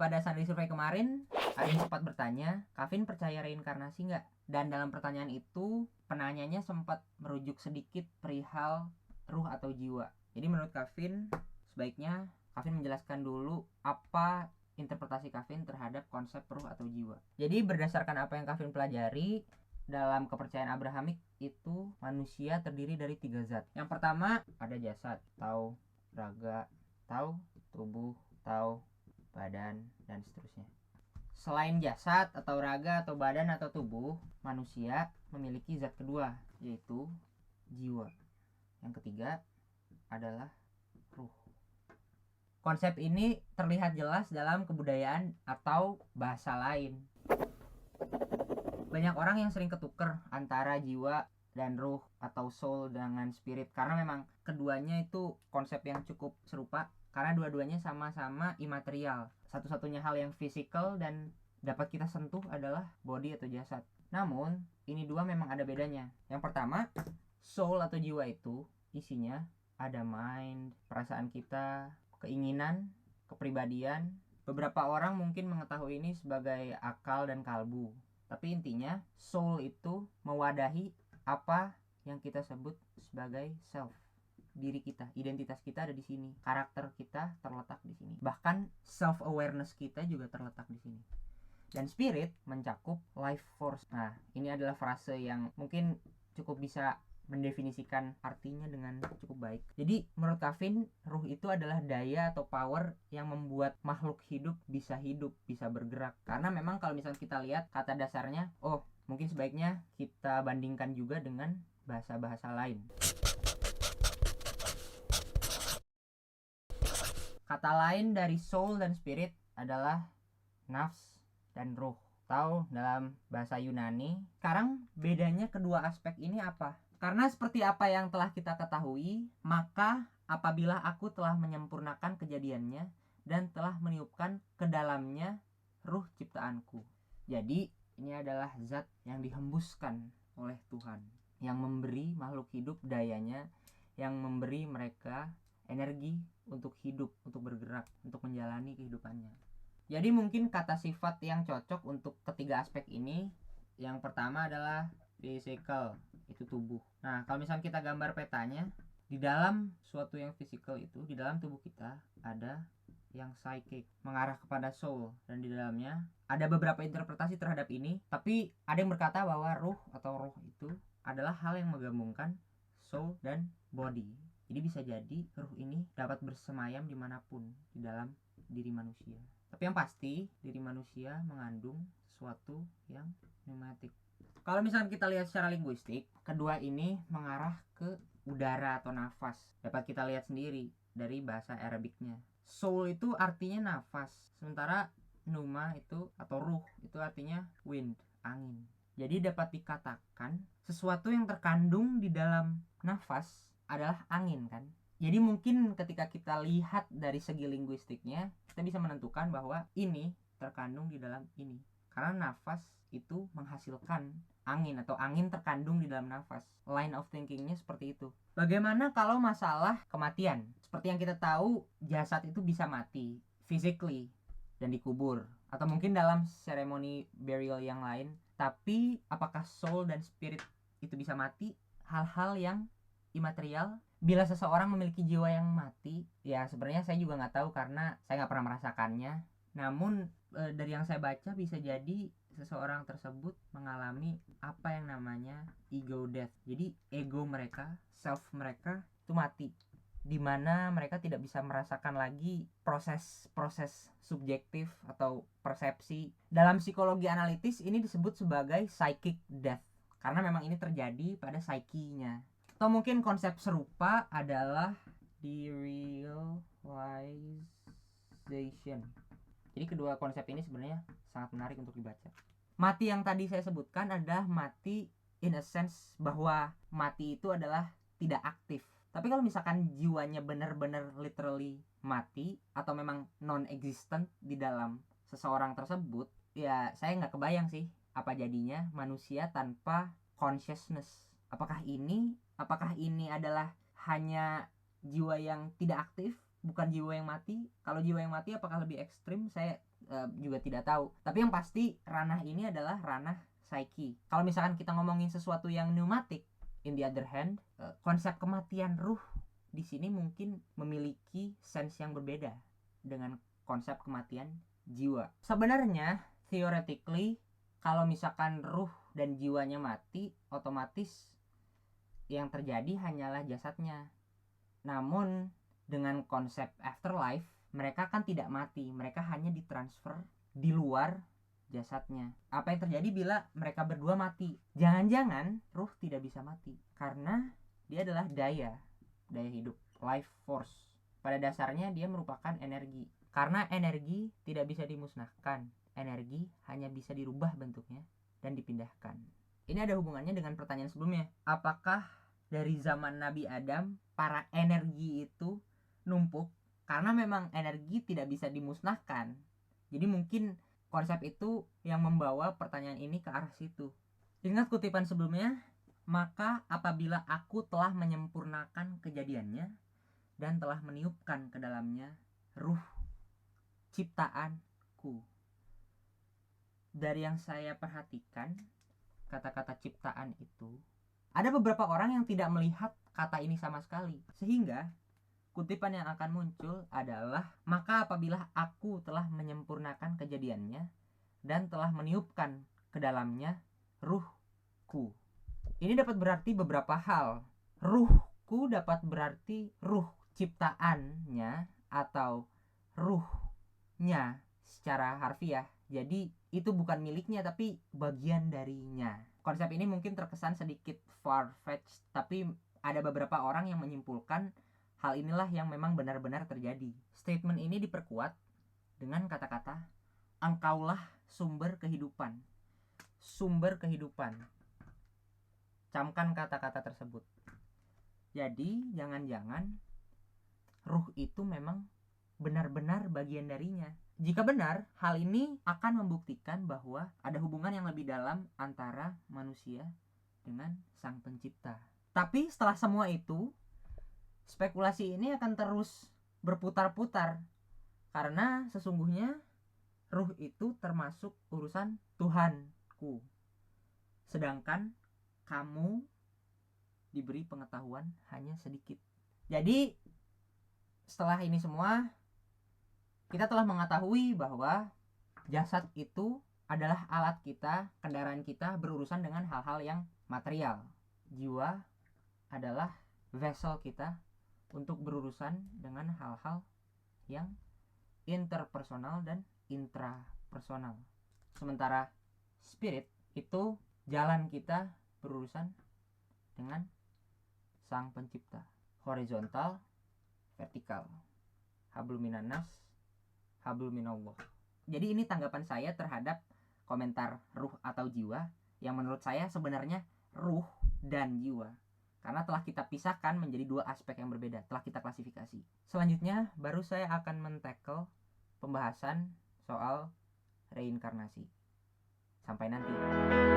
Pada Sunday Survey kemarin, ada yang sempat bertanya, Kavin percaya reinkarnasi nggak? Dan dalam pertanyaan itu, penanyanya sempat merujuk sedikit perihal ruh atau jiwa. Jadi menurut Kavin, sebaiknya Kavin menjelaskan dulu apa interpretasi Kavin terhadap konsep ruh atau jiwa. Jadi berdasarkan apa yang Kavin pelajari, dalam kepercayaan Abrahamik itu manusia terdiri dari 3 zat. Yang pertama ada jasad, atau raga, atau tubuh, atau badan, dan seterusnya. Selain jasad atau raga atau badan atau tubuh, manusia memiliki zat kedua, yaitu jiwa. Yang ketiga adalah ruh. Konsep ini terlihat jelas dalam kebudayaan atau bahasa lain. Banyak orang yang sering ketuker antara jiwa dan ruh atau soul dengan spirit, karena memang keduanya itu konsep yang cukup serupa, karena dua-duanya sama-sama imaterial. Satu-satunya hal yang fisikal dan dapat kita sentuh adalah body atau jasad. Namun ini dua memang ada bedanya. Yang pertama, soul atau jiwa itu isinya ada mind, perasaan kita, keinginan, kepribadian. Beberapa orang mungkin mengetahui ini sebagai akal dan kalbu, tapi intinya soul itu mewadahi apa yang kita sebut sebagai self. Diri kita, identitas kita ada di sini, karakter kita terletak di sini, bahkan self awareness kita juga terletak di sini. Dan spirit mencakup life force. Nah, ini adalah frase yang mungkin cukup bisa mendefinisikan artinya dengan cukup baik. Jadi menurut Kavin, ruh itu adalah daya atau power yang membuat makhluk hidup, bisa bergerak. Karena memang kalau misalnya kita lihat kata dasarnya, mungkin sebaiknya kita bandingkan juga dengan bahasa-bahasa lain. Kata lain dari soul dan spirit adalah nafs dan ruh, atau dalam bahasa Yunani. Sekarang bedanya kedua aspek ini apa? Karena seperti apa yang telah kita ketahui, maka apabila aku telah menyempurnakan kejadiannya dan telah meniupkan ke dalamnya ruh ciptaanku. Jadi ini adalah zat yang dihembuskan oleh Tuhan, yang memberi makhluk hidup dayanya, yang memberi mereka energi untuk hidup, untuk bergerak, untuk menjalani kehidupannya. Jadi mungkin kata sifat yang cocok untuk ketiga aspek ini, yang pertama adalah physical, itu tubuh. Nah, kalau misalnya kita gambar petanya, di dalam suatu yang physical itu, di dalam tubuh kita ada yang psychic, mengarah kepada soul, dan di dalamnya ada beberapa interpretasi terhadap ini, tapi ada yang berkata bahwa ruh atau roh itu adalah hal yang menggabungkan soul dan body. Jadi bisa jadi ruh ini dapat bersemayam dimanapun di dalam diri manusia. Tapi yang pasti diri manusia mengandung sesuatu yang pneumatik. Kalau misalnya kita lihat secara linguistik, kedua ini mengarah ke udara atau nafas. Dapat kita lihat sendiri dari bahasa Arabiknya. Soul itu artinya nafas, sementara pneuma itu atau ruh itu artinya wind, angin. Jadi dapat dikatakan sesuatu yang terkandung di dalam nafas adalah angin kan. Jadi mungkin ketika kita lihat dari segi linguistiknya, kita bisa menentukan bahwa ini terkandung di dalam ini. Karena nafas itu menghasilkan angin, atau angin terkandung di dalam nafas. Line of thinkingnya seperti itu. Bagaimana kalau masalah kematian? Seperti yang kita tahu, jasad itu bisa mati physically dan dikubur, atau mungkin dalam seremoni burial yang lain. Tapi apakah soul dan spirit itu bisa mati? Hal-hal yang imaterial. Bila seseorang memiliki jiwa yang mati, ya sebenarnya saya juga nggak tahu karena saya nggak pernah merasakannya. Namun dari yang saya baca bisa jadi seseorang tersebut mengalami apa yang namanya ego death. Jadi ego mereka, self mereka itu mati, dimana mereka tidak bisa merasakan lagi proses subjektif atau persepsi. Dalam psikologi analitis ini disebut sebagai psychic death, karena memang ini terjadi pada psyche-nya. Atau mungkin konsep serupa adalah derealization. Jadi kedua konsep ini sebenarnya sangat menarik untuk dibaca. Mati yang tadi saya sebutkan adalah mati in a sense bahwa mati itu adalah tidak aktif. Tapi kalau misalkan jiwanya benar-benar literally mati atau memang non-existent di dalam seseorang tersebut, ya saya nggak kebayang sih apa jadinya manusia tanpa consciousness. Apakah ini adalah hanya jiwa yang tidak aktif, bukan jiwa yang mati? Kalau jiwa yang mati apakah lebih ekstrim? Saya juga tidak tahu. Tapi yang pasti ranah ini adalah ranah psyche. Kalau misalkan kita ngomongin sesuatu yang pneumatik, in the other hand, konsep kematian ruh di sini mungkin memiliki sense yang berbeda dengan konsep kematian jiwa. Sebenarnya theoretically kalau misalkan ruh dan jiwanya mati, otomatis yang terjadi hanyalah jasadnya. Namun dengan konsep afterlife, mereka kan tidak mati, mereka hanya ditransfer di luar jasadnya. Apa yang terjadi bila mereka berdua mati? Jangan-jangan ruh tidak bisa mati karena dia adalah daya hidup, life force. Pada dasarnya dia merupakan energi. Karena energi tidak bisa dimusnahkan, energi hanya bisa dirubah bentuknya dan dipindahkan. Ini ada hubungannya dengan pertanyaan sebelumnya. Apakah dari zaman Nabi Adam para energi itu numpuk? Karena memang energi tidak bisa dimusnahkan. Jadi mungkin konsep itu yang membawa pertanyaan ini ke arah situ. Ingat kutipan sebelumnya, maka apabila aku telah menyempurnakan kejadiannya dan telah meniupkan ke dalamnya ruh ciptaanku. Dari yang saya perhatikan, kata-kata ciptaan itu, ada beberapa orang yang tidak melihat kata ini sama sekali. Sehingga kutipan yang akan muncul adalah, maka apabila aku telah menyempurnakan kejadiannya dan telah meniupkan ke dalamnya ruhku. Ini dapat berarti beberapa hal. Ruhku dapat berarti ruh ciptaannya atau ruhnya secara harfiah. Jadi itu bukan miliknya tapi bagian darinya. Konsep ini mungkin terkesan sedikit far-fetched, tapi ada beberapa orang yang menyimpulkan hal inilah yang memang benar-benar terjadi. Statement ini diperkuat dengan kata-kata, engkaulah sumber kehidupan. Sumber kehidupan. Camkan kata-kata tersebut. Jadi jangan-jangan ruh itu memang benar-benar bagian darinya. Jika benar, hal ini akan membuktikan bahwa ada hubungan yang lebih dalam antara manusia dengan sang pencipta. Tapi setelah semua itu, spekulasi ini akan terus berputar-putar. Karena sesungguhnya ruh itu termasuk urusan Tuhanku. Sedangkan kamu diberi pengetahuan hanya sedikit. Jadi setelah ini semua, kita telah mengetahui bahwa jasad itu adalah alat kita, kendaraan kita berurusan dengan hal-hal yang material. Jiwa adalah vessel kita untuk berurusan dengan hal-hal yang interpersonal dan intrapersonal. Sementara spirit itu jalan kita berurusan dengan sang pencipta. Horizontal, vertikal. Hablum minan nas, hablum minallah. Jadi ini tanggapan saya terhadap komentar ruh atau jiwa yang menurut saya sebenarnya ruh dan jiwa, karena telah kita pisahkan menjadi dua aspek yang berbeda, telah kita klasifikasi. Selanjutnya baru saya akan men-tackle pembahasan soal reinkarnasi. Sampai nanti.